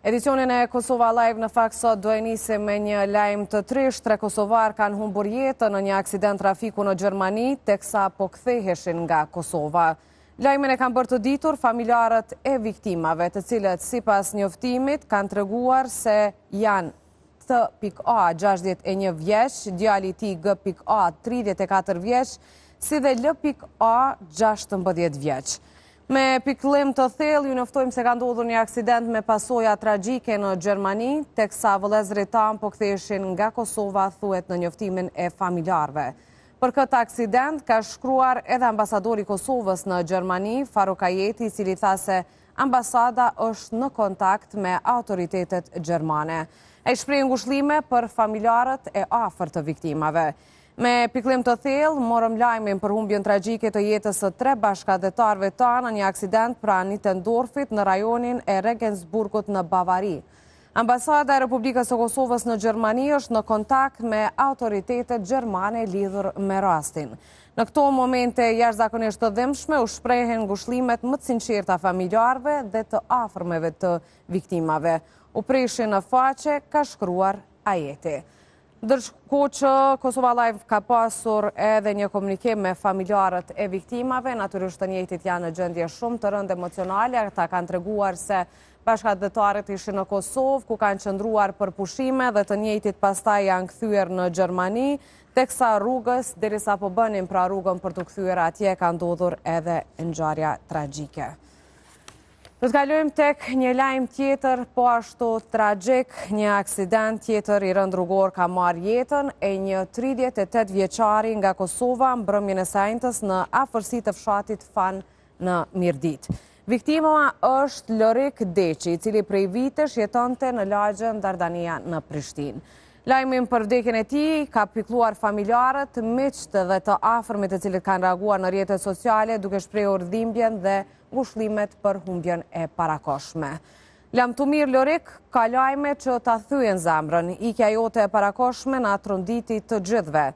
Edicionin e Kosova Live në fakt sot do e nisi me një lajm të trisht. 3 kosovar kanë humbur jetën në një aksident trafiku në Gjermani, teksa po ktheheshin nga Kosova. Lajmin e kanë bërë të ditur familjarët e viktimave, të cilët sipas njoftimit kanë treguar se janë T.A 61 vjeç, djali i tij G.A 34 vjeç, si dhe L.A 16 vjeç. Me pikëllim të thellë, ju njoftojmë se ka ndodhur një aksident me pasoja tragjike në Gjermani, teksa vëllezërit tan po ktheheshin nga Kosova, thuhet në njoftimin e familjarëve. Për këtë aksident ka shkruar edhe ambasadori i Kosovës në Gjermani, Faruk Ajeti, i cili tha se ambasada është në kontakt me autoritetet gjermane. Ai shpreh ngushëllime për familjarët e afërt të viktimave. Me pikëllim të thellë, morëm lajmin për humbjen tragjike të jetës së 3 bashkëdhetarëve tanë në një aksident pranë Nittendorfit në rajonin e Regensburgut në Bavari. Ambasada e Republikës së Kosovës në Gjermani është në kontakt me autoritetet gjermane lidhur me rastin. Në këto momente jashtëzakonisht të dhimbshme u shprehen ngushëllimet më të sinqerta familjarëve dhe të afërmeve të viktimave. U prishin në faqe, ka shkruar Ajeti. Ndërkohë që Kosova Live ka pasur edhe një komunikim me familjarët e viktimave, natyrisht të njëjtit janë në gjendje shumë të rëndë emocionale. Ata kanë treguar se bashkëdhetarët ishin në Kosovë, ku kanë qëndruar për pushime dhe të njëjtit pastaj janë kthyer në Gjermani, teksa rrugës derisa po bënin pra rrugën për të kthyer atje ka ndodhur edhe ngjarja tragjike. Do të kalojmë tek një lajm tjetër, po ashtu tragjik, një aksident tjetër i rënd rrugor ka marrë jetën e një 38 vjeçari nga Kosova mbrëmjen e sajntës në afërsi të fshatit Fan në Mirdit. Viktima është Lorik Deqi, i cili prej vitesh jetonte në lagjen Dardania në Prishtinë. Lajmin për vdekjen e tij ka pikëlluar familjarët, miqt dhe të afërmit të cilët kanë reaguar në rrjetet sociale duke shprehur dhimbjen dhe ngushëllimet për humbjen e parakoshme. Lamtumir Lorik ka lajme që ta thyen zemrën. Ikja jote e parakoshme na tronditi të gjithëve.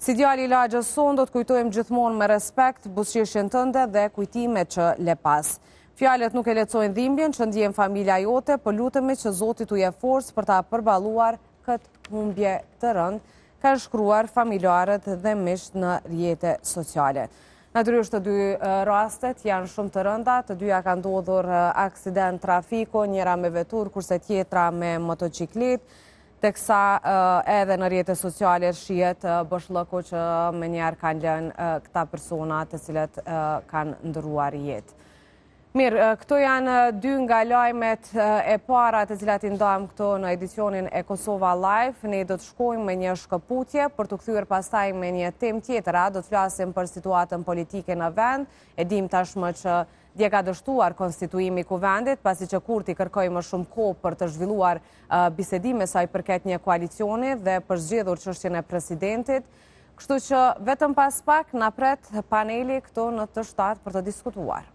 Si djali i lagjës son do të kujtojmë gjithmonë me respekt buzëqeshjen tënde dhe kujtimet që le pas. Fjalët nuk e lehtësojnë dhimbjen që ndjen familja jote, por lutemi që Zoti t'u jep forcë për ta përballuar këtë humbje të rëndë, ka shkruar familjarët dhe miqt në rrjete sociale. Natyrisht të dy rastet janë shumë të rënda, të dyja ka ndodhur aksident trafiku, njëra me vetur, kurse tjetra me motociklet, teksa edhe në rrjetet sociale shihet boshllëku që menjëherë kanë lënë këta persona të cilët kanë ndëruar jetë. Mirë, këto janë dy nga lajmet e para të cilat i ndajmë këto në edicionin e Kosova Live. Ne do të shkojmë me një shkëputje për të kthyer pastaj me një temë tjetër. Do të flasim për situatën politike në vend. E dim tashmë që dje ka dështuar konstituimi i kuvendit, pasi që Kurti kërkoi më shumë kohë për të zhvilluar bisedime sa i përket një koalicioni dhe për zgjedhur çështjen e presidentit. Kështu që vetëm pas pak na pret paneli këtu në T7 për të diskutuar.